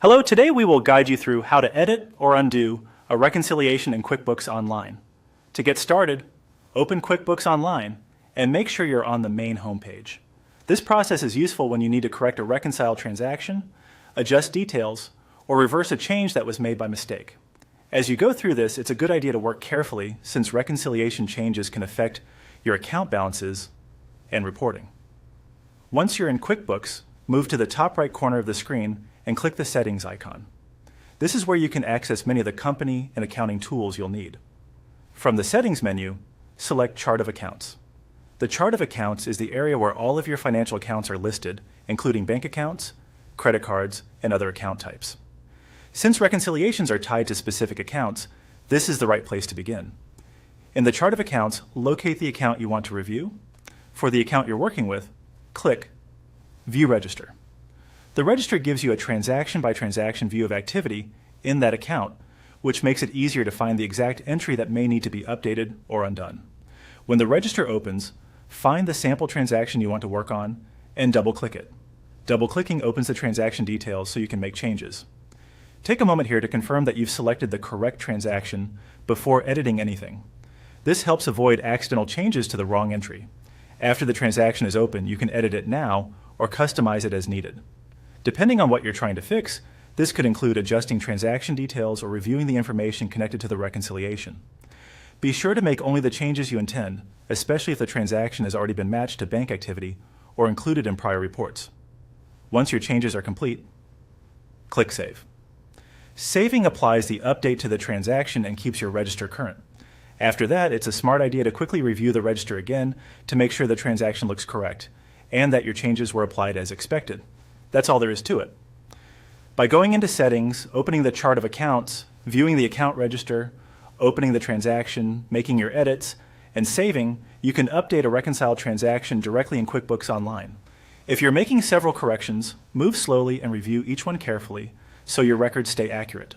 Hello, today we will guide you through how to edit or undo a reconciliation in QuickBooks Online. To get started, open QuickBooks Online and make sure you're on the main homepage. This process is useful when you need to correct a reconciled transaction, adjust details, or reverse a change that was made by mistake. As you go through this, it's a good idea to work carefully since reconciliation changes can affect your account balances and reporting. Once you're in QuickBooks, move to the top right corner of the screen and click the Settings icon. This is where you can access many of the company and accounting tools you'll need. From the Settings menu, select Chart of Accounts. The Chart of Accounts is the area where all of your financial accounts are listed, including bank accounts, credit cards, and other account types. Since reconciliations are tied to specific accounts, this is the right place to begin. In the Chart of Accounts, locate the account you want to review. For the account you're working with, click View Register. The register gives you a transaction-by-transaction view of activity in that account, which makes it easier to find the exact entry that may need to be updated or undone. When the register opens, find the sample transaction you want to work on and double-click it. Double-clicking opens the transaction details so you can make changes. Take a moment here to confirm that you've selected the correct transaction before editing anything. This helps avoid accidental changes to the wrong entry. After the transaction is open, you can edit it now or customize it as needed. Depending on what you're trying to fix, this could include adjusting transaction details or reviewing the information connected to the reconciliation. Be sure to make only the changes you intend, especially if the transaction has already been matched to bank activity or included in prior reports. Once your changes are complete, click Save. Saving applies the update to the transaction and keeps your register current. After that, it's a smart idea to quickly review the register again to make sure the transaction looks correct and that your changes were applied as expected. That's all there is to it. By going into Settings, opening the Chart of Accounts, viewing the account register, opening the transaction, making your edits, and saving, you can update a reconciled transaction directly in QuickBooks Online. If you're making several corrections, move slowly and review each one carefully so your records stay accurate.